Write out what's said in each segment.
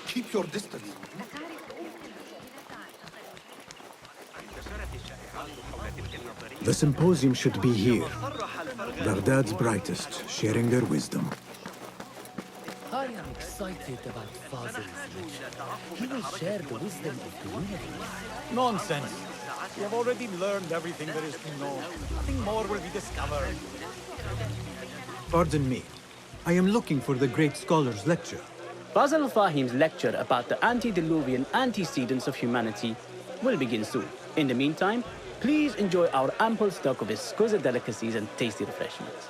Keep your distance. The symposium should be here. Baghdad's brightest, sharing their wisdom. I am excited about Fazil's lecture. He will share the wisdom of the universe. Nonsense. We have already learned everything there is to know. Nothing more will be discovered. Pardon me. I am looking for the great scholar's lecture. Fazl Fahim's lecture about the antediluvian antecedents of humanity will begin soon. In the meantime, please enjoy our ample stock of exquisite delicacies and tasty refreshments.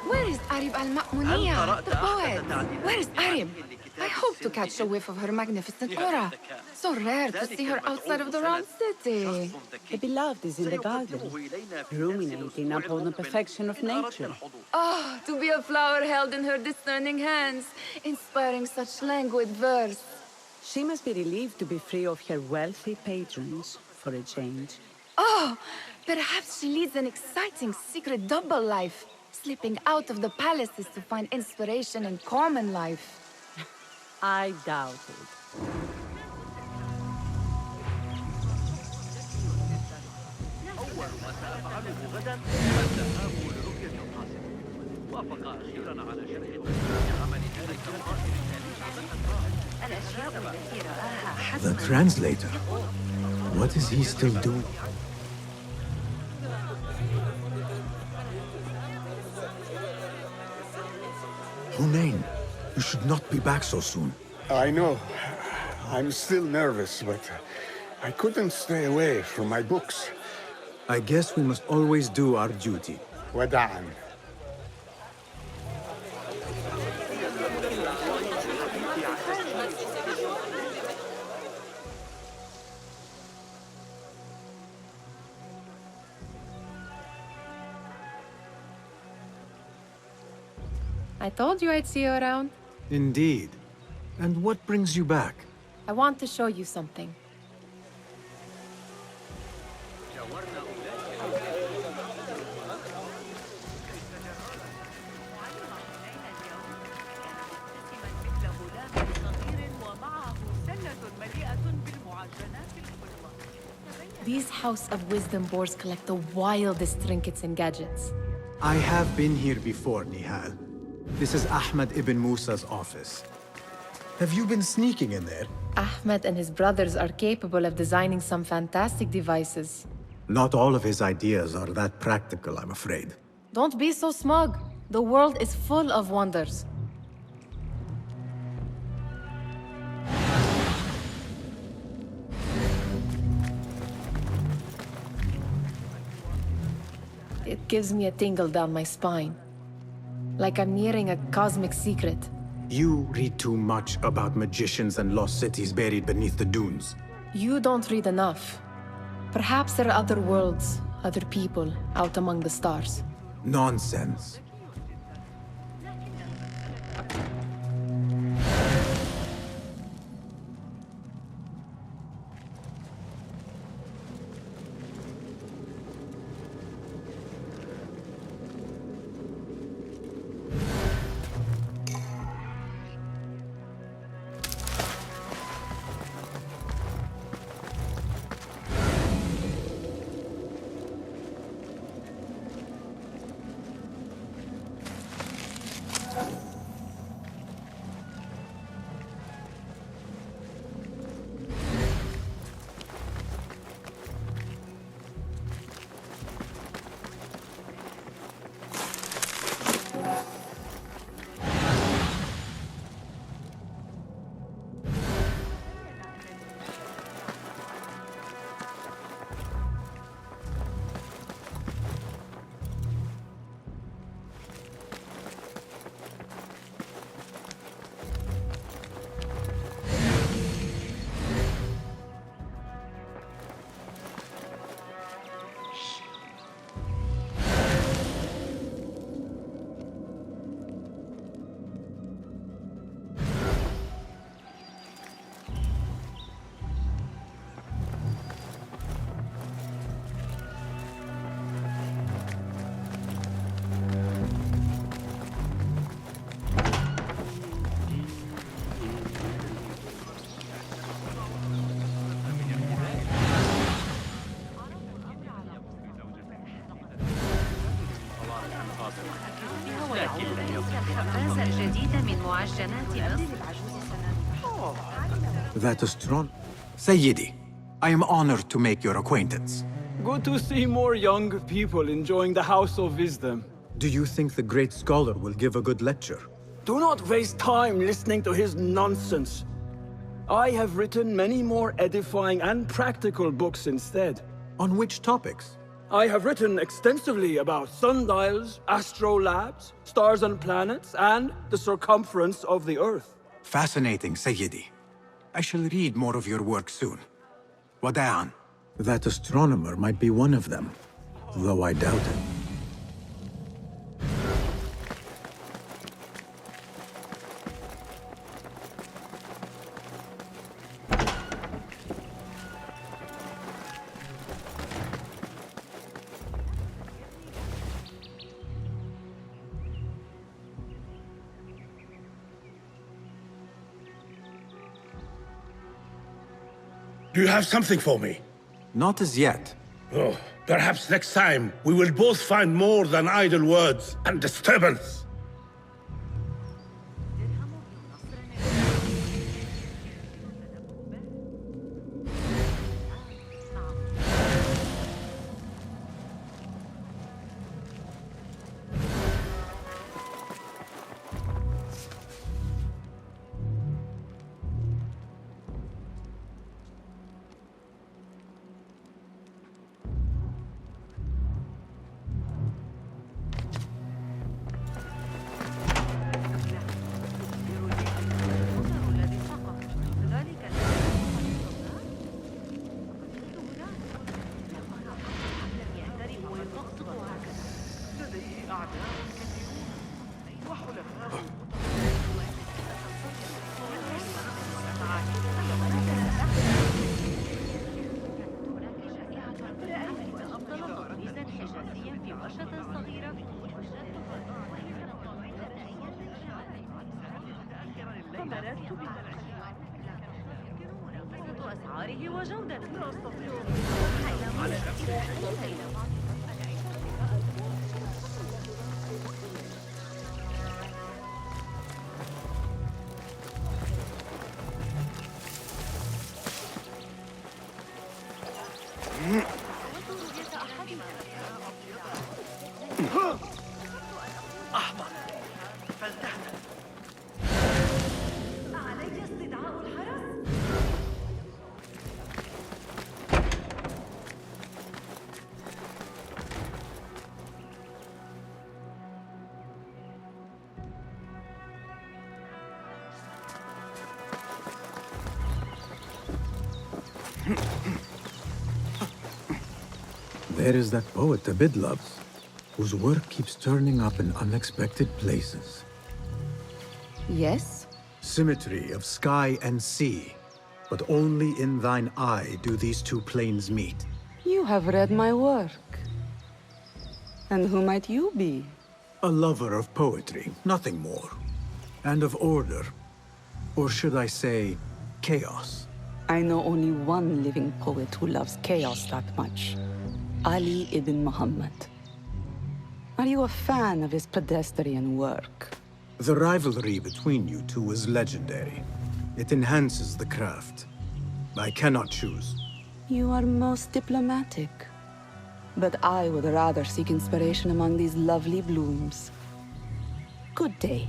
Where is Arib al-Ma'muniyah, the poet? Where is Arib? I hope to catch a whiff of her magnificent aura. So rare to see her outside of the round city. The beloved is in the garden, ruminating upon the perfection of nature. Oh, to be a flower held in her discerning hands, inspiring such languid verse. She must be relieved to be free of her wealthy patrons, for a change. Oh, perhaps she leads an exciting secret double life, slipping out of the palaces to find inspiration in common life. I doubt it. The translator? What is he still doing? Hunain, you should not be back so soon. I know. I'm still nervous, but I couldn't stay away from my books. I guess we must always do our duty. Wada'an. I told you I'd see you around. Indeed. And what brings you back? I want to show you something. These House of Wisdom boards collect the wildest trinkets and gadgets. I have been here before, Nihal. This is Ahmed ibn Musa's office. Have you been sneaking in there? Ahmed and his brothers are capable of designing some fantastic devices. Not all of his ideas are that practical, I'm afraid. Don't be so smug. The world is full of wonders. It gives me a tingle down my spine. Like I'm nearing a cosmic secret. You read too much about magicians and lost cities buried beneath the dunes. You don't read enough. Perhaps there are other worlds, other people, out among the stars. Nonsense. That Sayyidi, I am honored to make your acquaintance. Good to see more young people enjoying the House of Wisdom. Do you think the great scholar will give a good lecture? Do not waste time listening to his nonsense. I have written many more edifying and practical books instead. On which topics? I have written extensively about sundials, astrolabes, stars and planets, and the circumference of the Earth. Fascinating, Sayyidi. I shall read more of your work soon. Wada'an. That astronomer might be one of them, though I doubt it. Do you have something for me? Not as yet. Oh, perhaps next time we will both find more than idle words and disturbance. There is that poet Abid loves, whose work keeps turning up in unexpected places. Yes? Symmetry of sky and sea, but only in thine eye do these two planes meet. You have read my work. And who might you be? A lover of poetry, nothing more. And of order. Or should I say, chaos. I know only one living poet who loves chaos that much. Ali ibn Muhammad. Are you a fan of his pedestrian work? The rivalry between you two is legendary. It enhances the craft. I cannot choose. You are most diplomatic. But I would rather seek inspiration among these lovely blooms. Good day.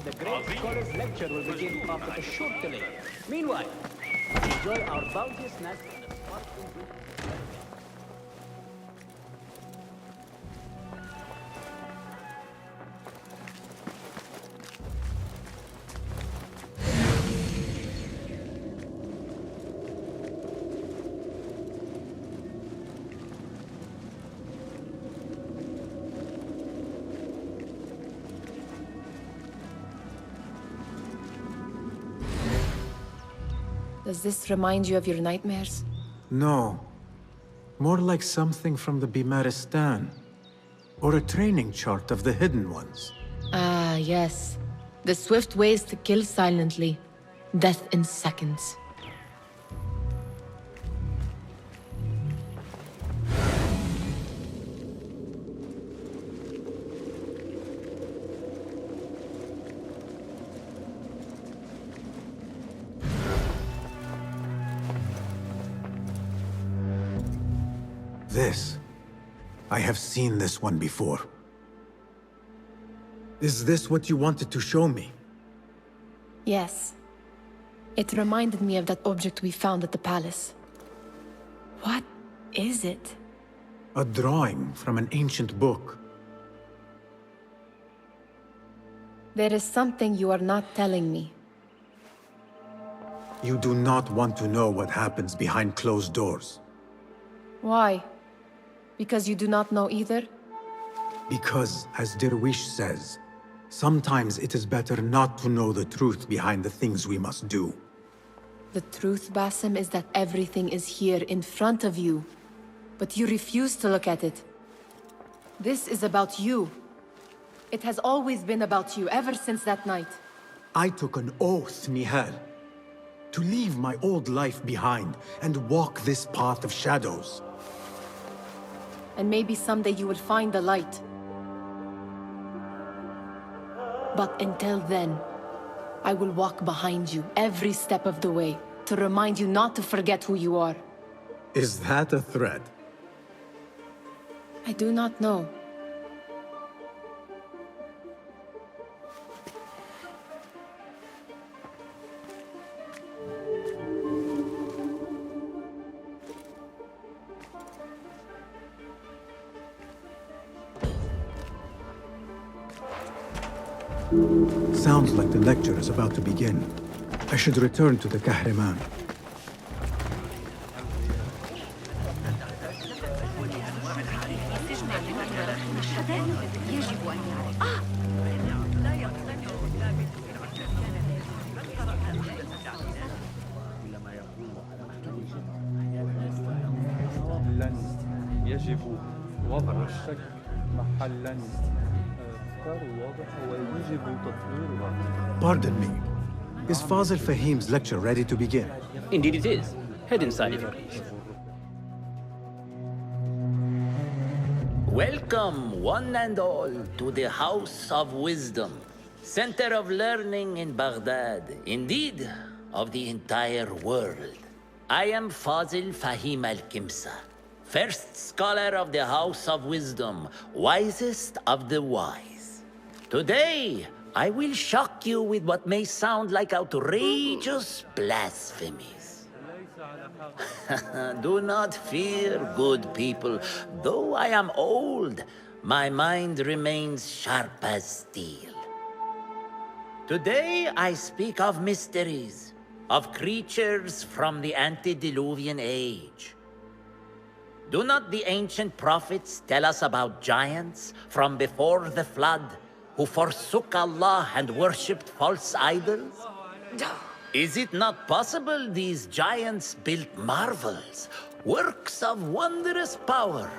The great scholar's lecture will begin after a short delay. Meanwhile, enjoy our bounteous snacks in the sparkling blue. Does this remind you of your nightmares? No. More like something from the Bimaristan. Or a training chart of the Hidden Ones. Ah, yes. The swift ways to kill silently. Death in seconds. This. I have seen this one before. Is this what you wanted to show me? Yes. It reminded me of that object we found at the palace. What is it? A drawing from an ancient book. There is something you are not telling me. You do not want to know what happens behind closed doors. Why? Because you do not know either? Because, as Derwish says, sometimes it is better not to know the truth behind the things we must do. The truth, Basim, is that everything is here in front of you. But you refuse to look at it. This is about you. It has always been about you, ever since that night. I took an oath, Nihal, to leave my old life behind and walk this path of shadows. And maybe someday you will find the light. But until then, I will walk behind you every step of the way to remind you not to forget who you are. Is that a threat? I do not know. Sounds like the lecture is about to begin. I should return to the Kahraman. يجب وضع الشك محلا Pardon me. Is Fazil Fahim's lecture ready to begin? Indeed it is. Head inside if you please. Welcome, one and all, to the House of Wisdom, center of learning in Baghdad, indeed, of the entire world. I am Fazil Fahim al-Kimsa, first scholar of the House of Wisdom, wisest of the wise. Today, I will shock you with what may sound like outrageous blasphemies. Do not fear, good people. Though I am old, my mind remains sharp as steel. Today, I speak of mysteries, of creatures from the antediluvian age. Do not the ancient prophets tell us about giants from before the flood, who forsook Allah and worshipped false idols? Is it not possible these giants built marvels, works of wondrous power,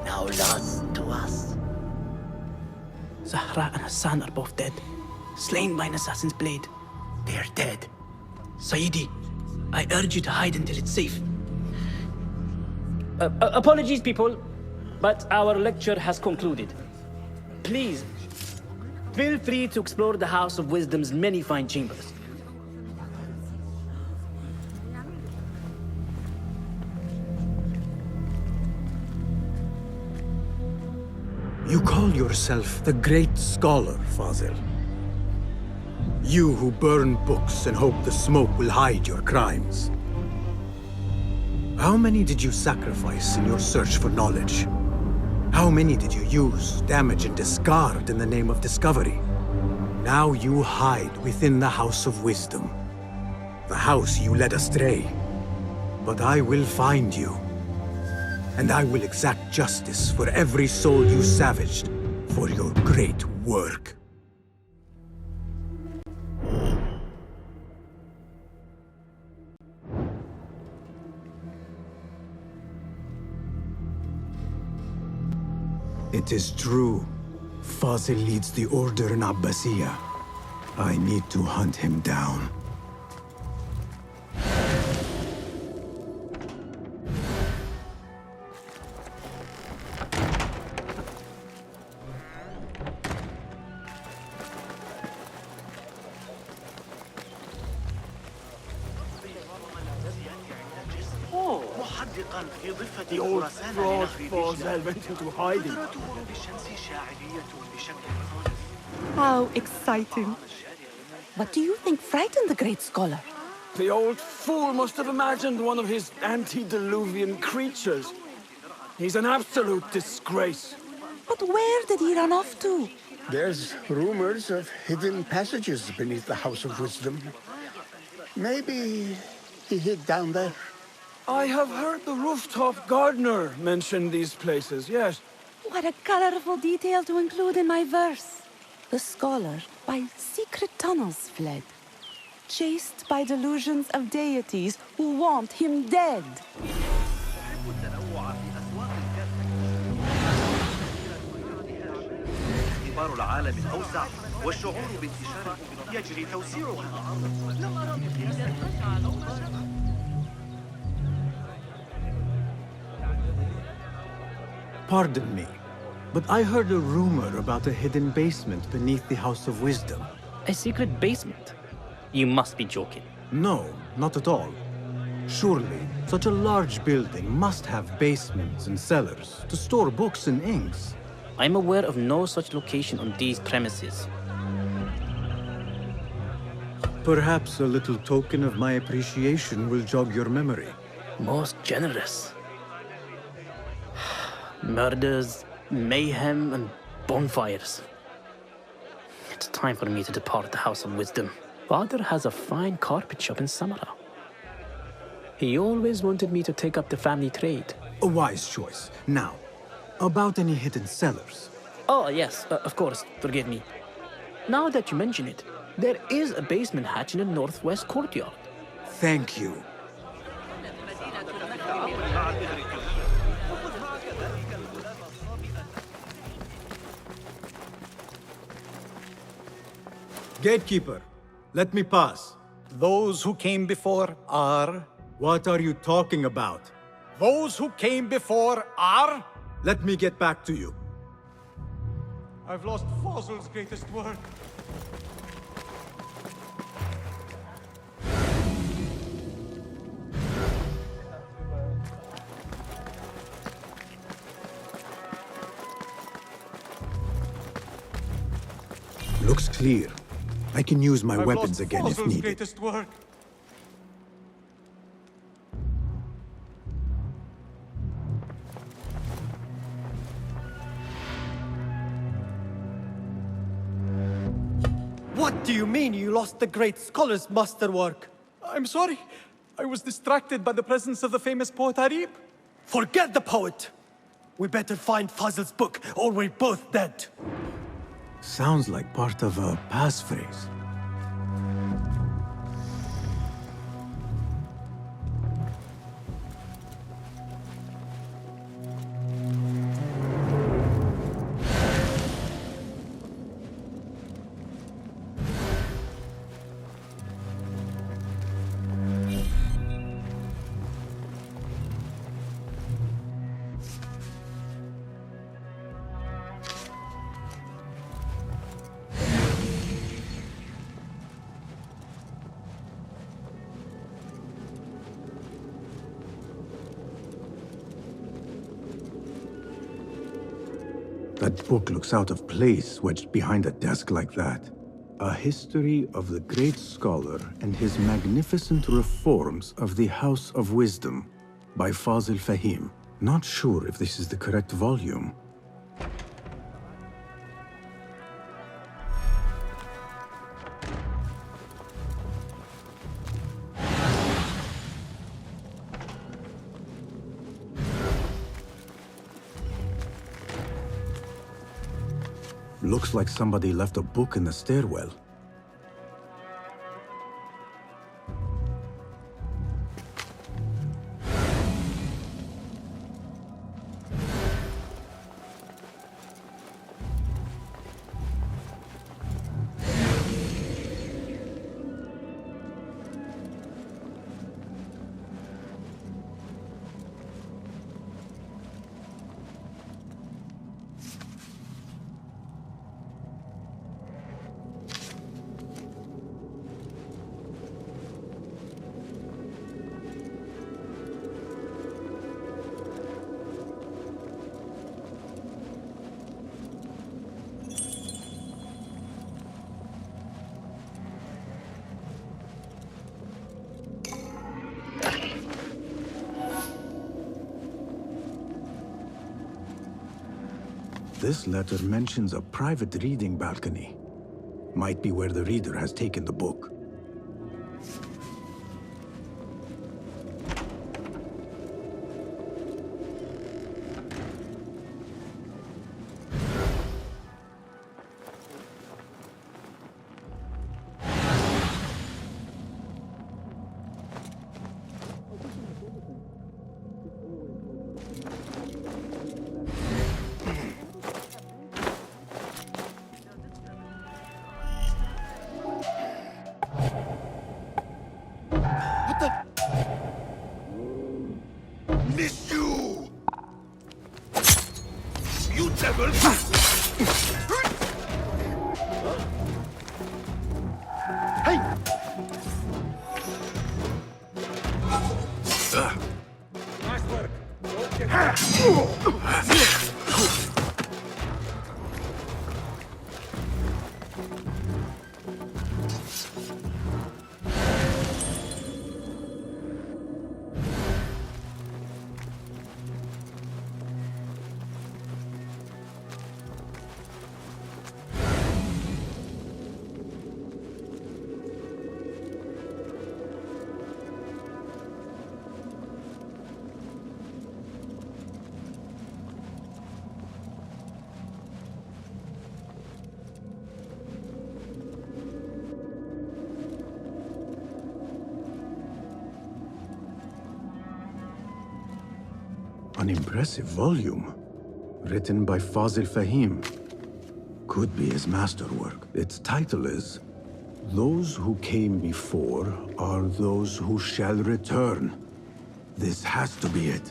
now lost to us? Zahra and Hassan are both dead, slain by an assassin's blade. They are dead. Sayyidi, I urge you to hide until it's safe. Apologies, people, but our lecture has concluded. Please, feel free to explore the House of Wisdom's many fine chambers. You call yourself the great scholar, Fazil. You who burn books and hope the smoke will hide your crimes. How many did you sacrifice in your search for knowledge? How many did you use, damage, and discard in the name of discovery? Now you hide within the House of Wisdom. The house you led astray. But I will find you. And I will exact justice for every soul you savaged for your great work. It is true. Fazil leads the order in Abbasiyah. I need to hunt him down. The old fraud Fazil went into hiding. How exciting. What do you think frightened the great scholar? The old fool must have imagined one of his antediluvian creatures. He's an absolute disgrace. But where did he run off to? There's rumors of hidden passages beneath the House of Wisdom. Maybe he hid down there. I have heard the rooftop gardener mention these places, yes. What a colorful detail to include in my verse. The scholar by secret tunnels fled, chased by delusions of deities who want him dead. اختبار العالم الأوسع والشعور بانتشاره يجري توسيعه. Pardon me, but I heard a rumor about a hidden basement beneath the House of Wisdom. A secret basement? You must be joking. No, not at all. Surely, such a large building must have basements and cellars to store books and inks. I'm aware of no such location on these premises. Perhaps a little token of my appreciation will jog your memory. Most generous. Murders, mayhem, and bonfires. It's time for me to depart the House of Wisdom. Father has a fine carpet shop in Samara. He always wanted me to take up the family trade. A wise choice. Now, about any hidden cellars? Oh, yes, of course, forgive me. Now that you mention it, there is a basement hatch in the northwest courtyard. Thank you. Gatekeeper, let me pass. Those who came before are... What are you talking about? Those who came before are... Let me get back to you. I've lost Fazil's greatest work. Looks clear. I can use my weapons again if Fazil's needed. greatest work. What do you mean you lost the great scholar's masterwork? I'm sorry. I was distracted by the presence of the famous poet Arib. Forget the poet! We better find Fazil's book, or we're both dead. Sounds like part of a passphrase. That book looks out of place wedged behind a desk like that. A history of the great scholar and his magnificent reforms of the House of Wisdom by Fazil Fahim. Not sure if this is the correct volume. Looks like somebody left a book in the stairwell. This letter mentions a private reading balcony. Might be where the reader has taken the book. Miss you! You devil! Hey! Nice work. An impressive volume, written by Fazil Fahim. Could be his masterwork. Its title is, Those Who Came Before Are Those Who Shall Return. This has to be it.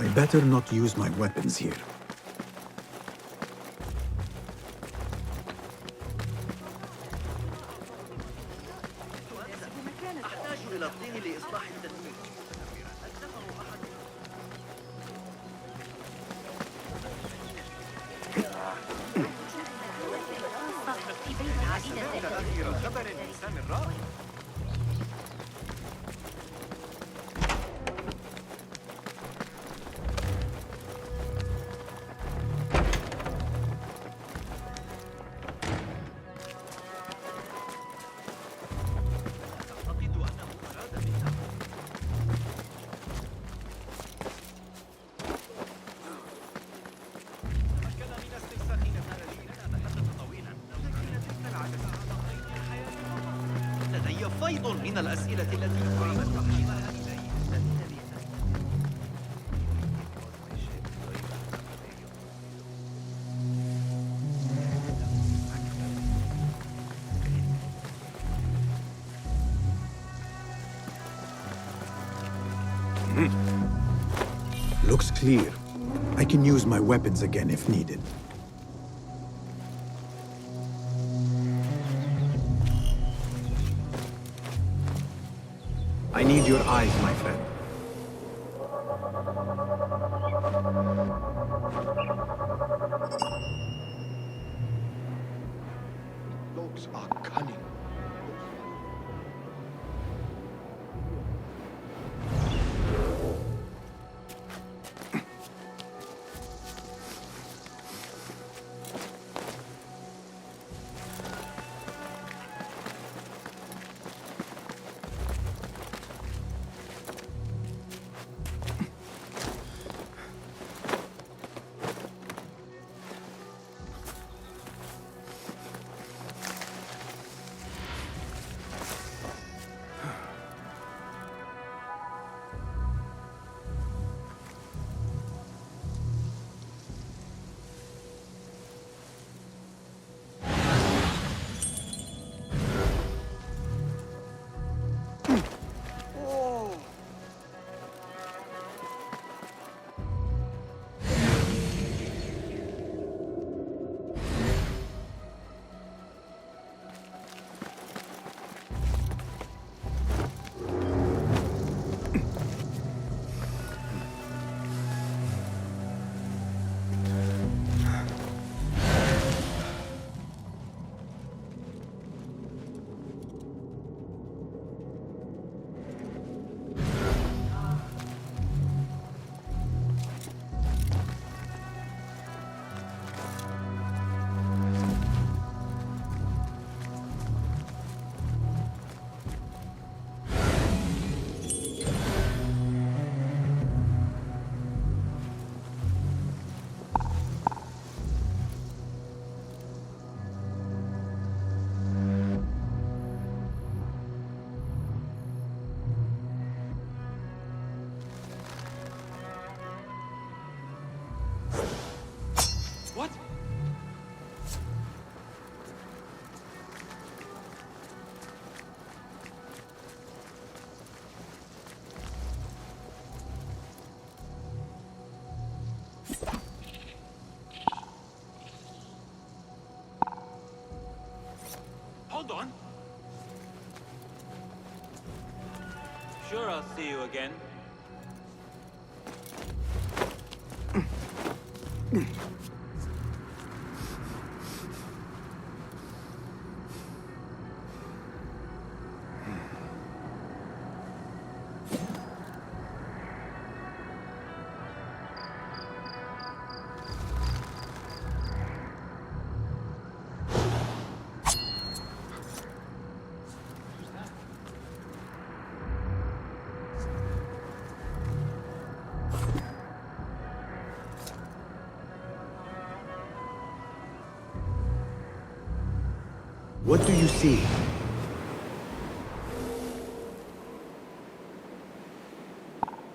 I better not use my weapons here. فيض من الأسئلة التي أريد تحليلها إليه. Looks clear. I can use my weapons again if needed. I need your eyes, my friend. Dogs are cunning. Hold on. Sure, I'll see you again. What do you see?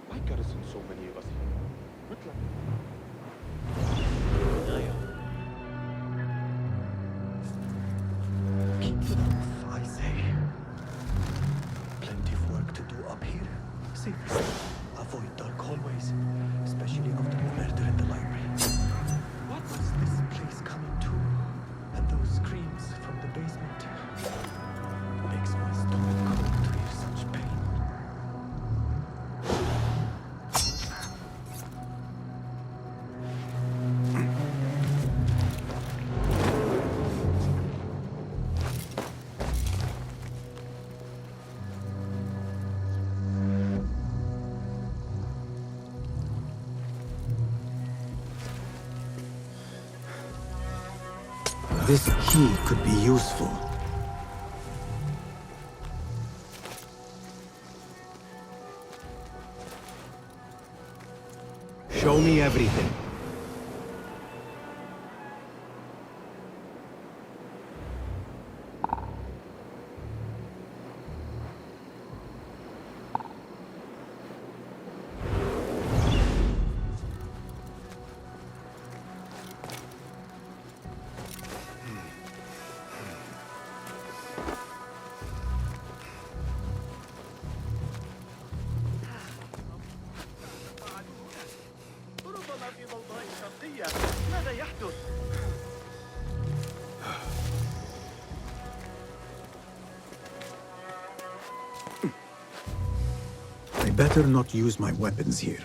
Why garrison so many of us here? Good luck. Keep the move, I say. Plenty of work to do up here. Save yourself. Avoid dark hallways, especially after the murder in the library. What was this place coming to? And those screams from the basement makes my stomach cold to hear such pain. This key could be useful. Show me everything. ماذا يحدث؟ I better not use my weapons here.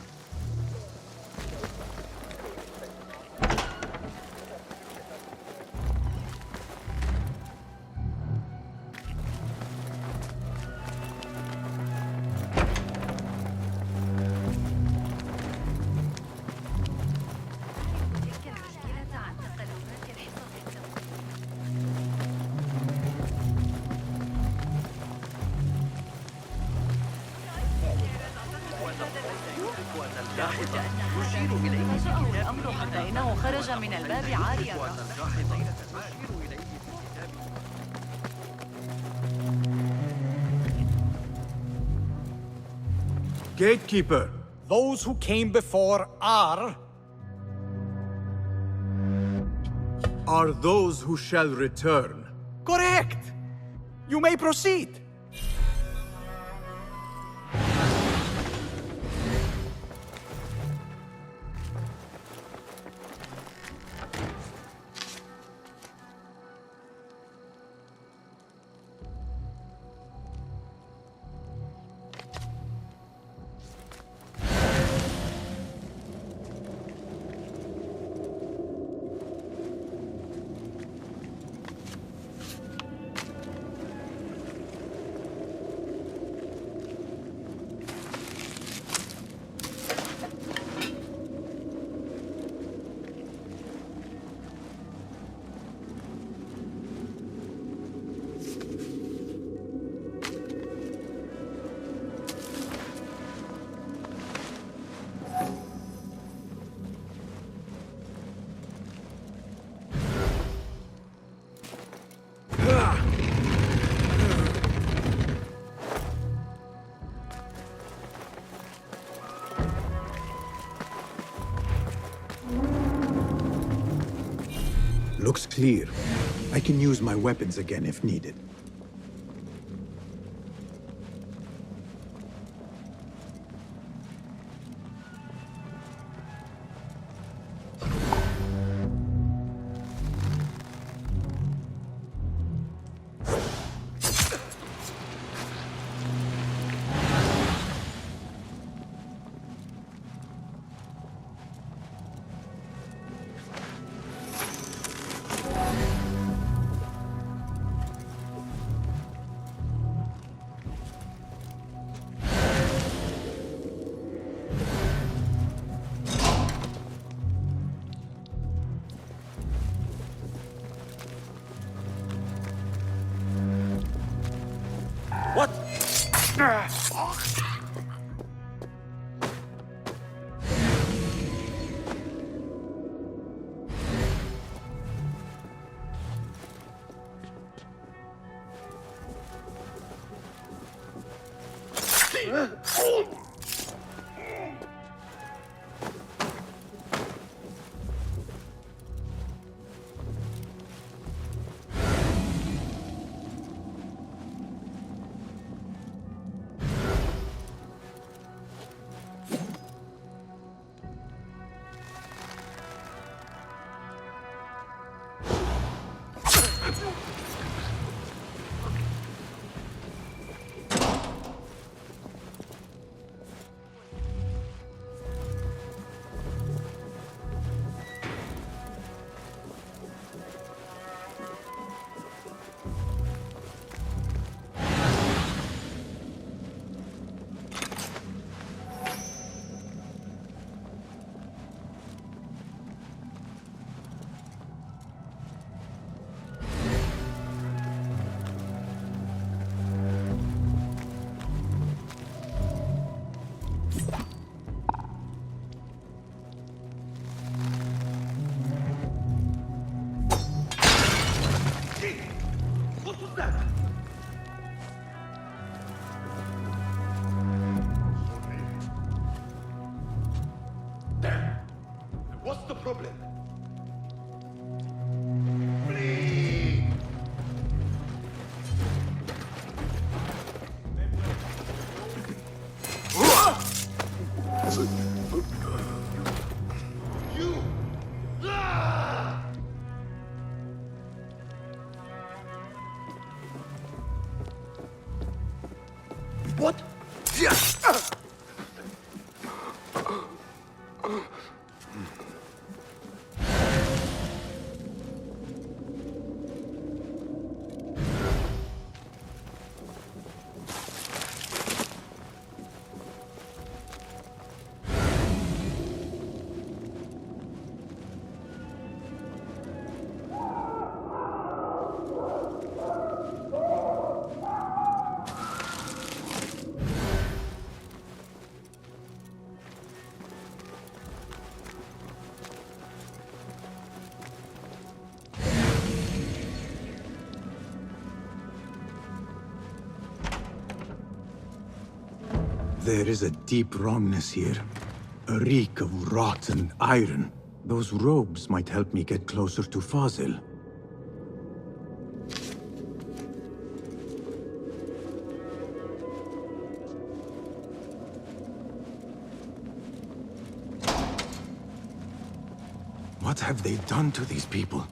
يشير إليه فجأه الأمر حتى إنه خرج من الباب عاريا. Gatekeeper! Those who came before are those who shall return. correct. You may proceed. Looks clear. I can use my weapons again if needed. What? What's the problem? What? There is a deep wrongness here. A reek of rotten iron. Those robes might help me get closer to Fazil. What have they done to these people?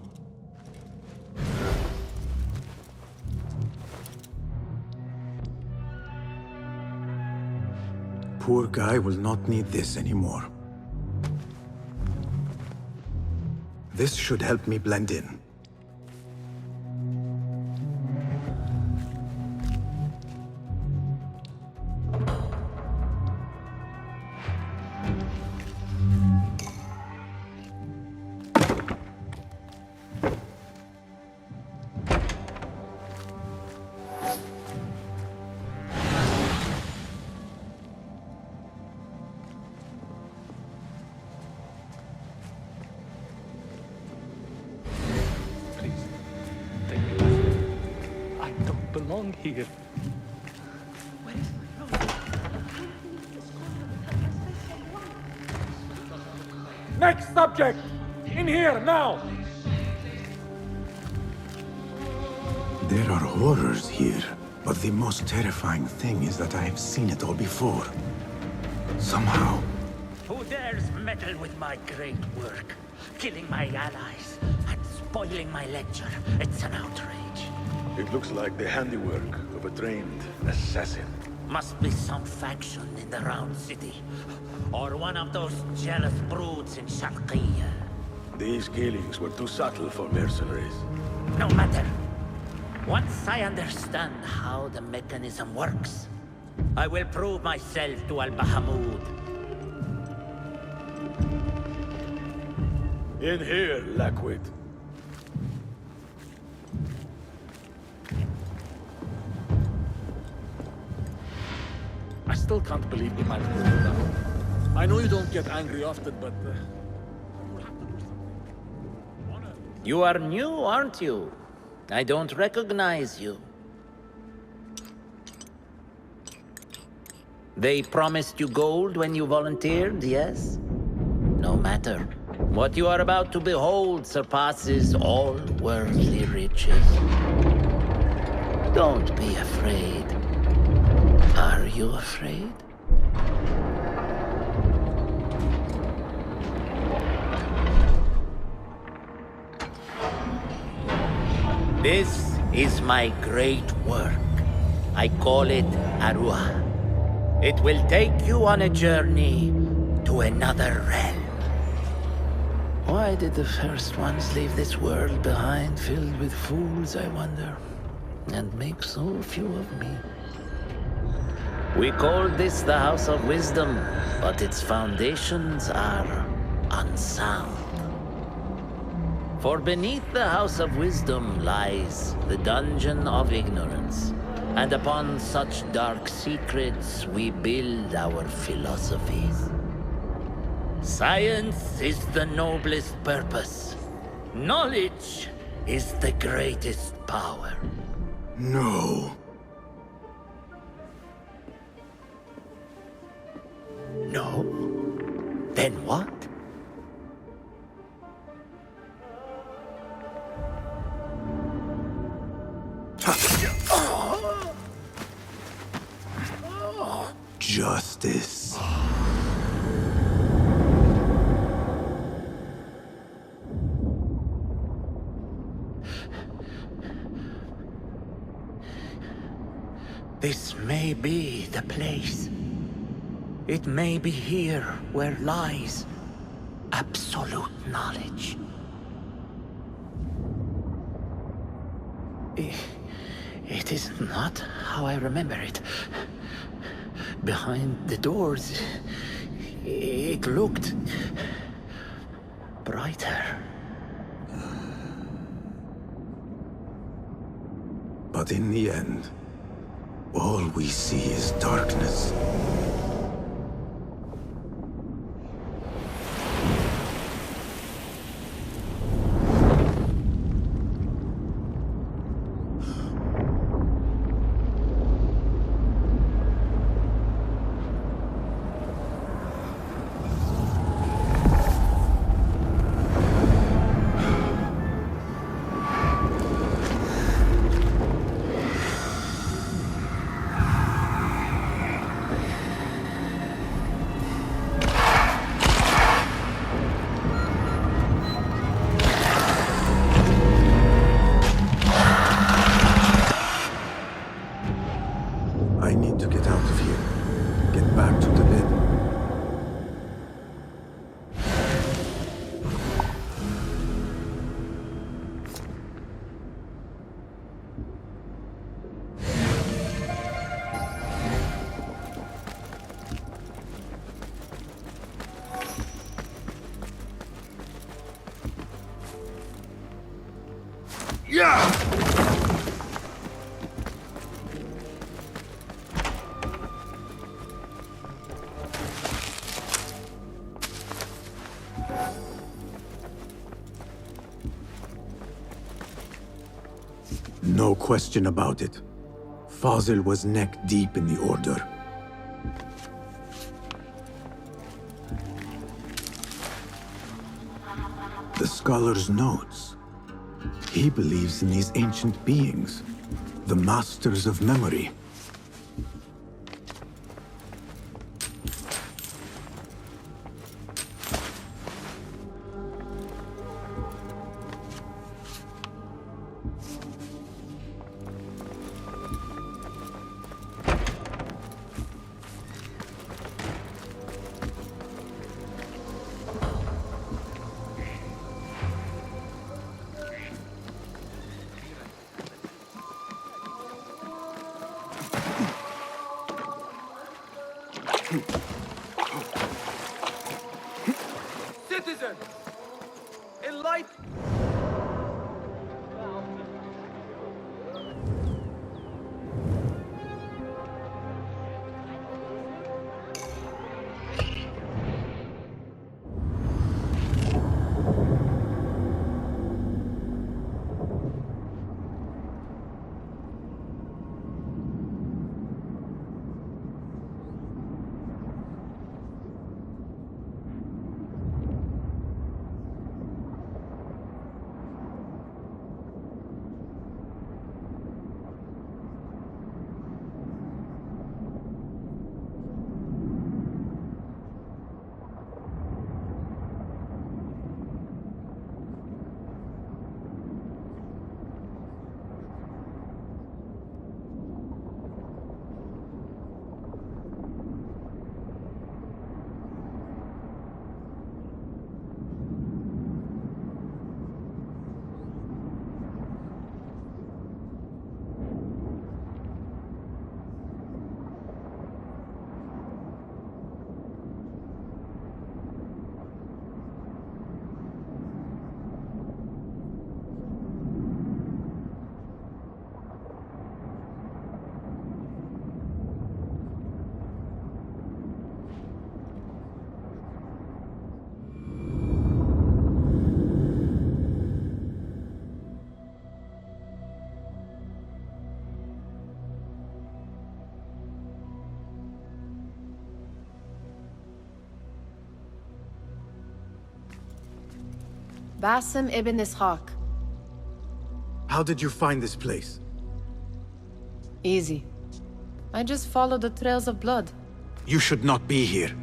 Poor guy will not need this anymore. This should help me blend in. Belong here. Next subject! In here, now! There are horrors here, but the most terrifying thing is that I have seen it all before. Somehow. Who dares meddle with my great work? Killing my allies and spoiling my lecture. It's an outrage. It looks like the handiwork of a trained assassin. Must be some faction in the Round City. Or one of those jealous broods in Sharqiyya. These killings were too subtle for mercenaries. No matter. Once I understand how the mechanism works, I will prove myself to Al-Bahamud. In here, Lackwit. still can't believe we might pull it down. I know you don't get angry often, but... You are new, aren't you? I don't recognize you. They promised you gold when you volunteered, yes? No matter. What you are about to behold surpasses all worldly riches. Don't be afraid. Are you afraid? This is my great work. I call it Arua. It will take you on a journey to another realm. Why did the first ones leave this world behind, filled with fools, I wonder, and make so few of me? We call this the House of Wisdom, but its foundations are unsound. For beneath the House of Wisdom lies the Dungeon of Ignorance, and upon such dark secrets we build our philosophies. Science is the noblest purpose. Knowledge is the greatest power. No. No? Then what? Justice. This may be the place. It may be here where lies absolute knowledge. It is not how I remember it. Behind the doors, it looked brighter. But in the end, all we see is darkness. I need to get out of here. Get back to the bed. Yeah! No question about it. Fazil was neck deep in the Order. The scholar's notes. He believes in these ancient beings, the masters of memory. Citizen! Enlighten! Basim ibn Ishaq. How did you find this place? Easy. I just followed the trails of blood. You should not be here.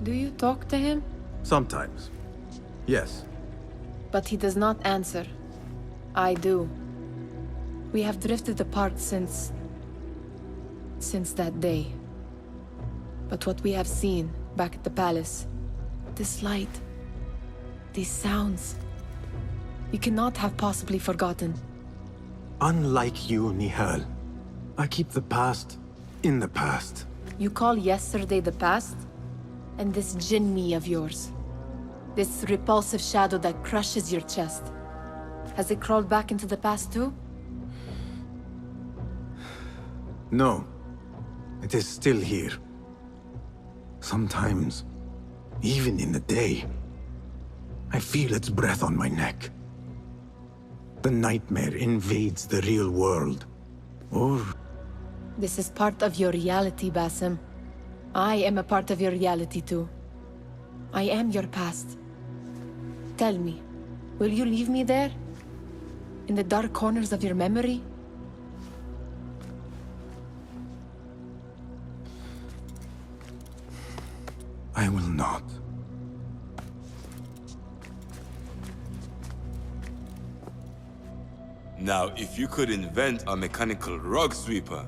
Do you talk to him? Sometimes. Yes. But he does not answer. I do. We have drifted apart since that day. But what we have seen back at the palace, this light, these sounds, we cannot have possibly forgotten. Unlike you, Nihal, I keep the past in the past. You call yesterday the past? And this jinn-me of yours, this repulsive shadow that crushes your chest, has it crawled back into the past too? No. It is still here. Sometimes, even in the day, I feel its breath on my neck. The nightmare invades the real world. Or... This is part of your reality, Basim. I am a part of your reality too. I am your past. Tell me, will you leave me there? In the dark corners of your memory? I will not. Now, if you could invent a mechanical rug sweeper...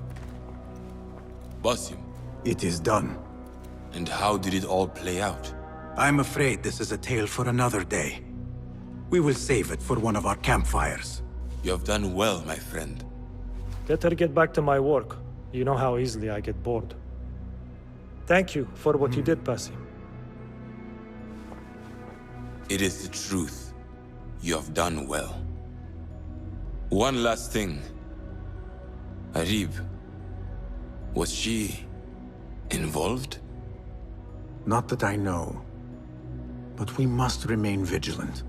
Basim. It is done. And how did it all play out? I'm afraid this is a tale for another day. We will save it for one of our campfires. You have done well, my friend. Better get back to my work. You know how easily I get bored. Thank you for what you did, Basim. It is the truth. You have done well. One last thing. Arib, was she involved? Not that I know. But we must remain vigilant.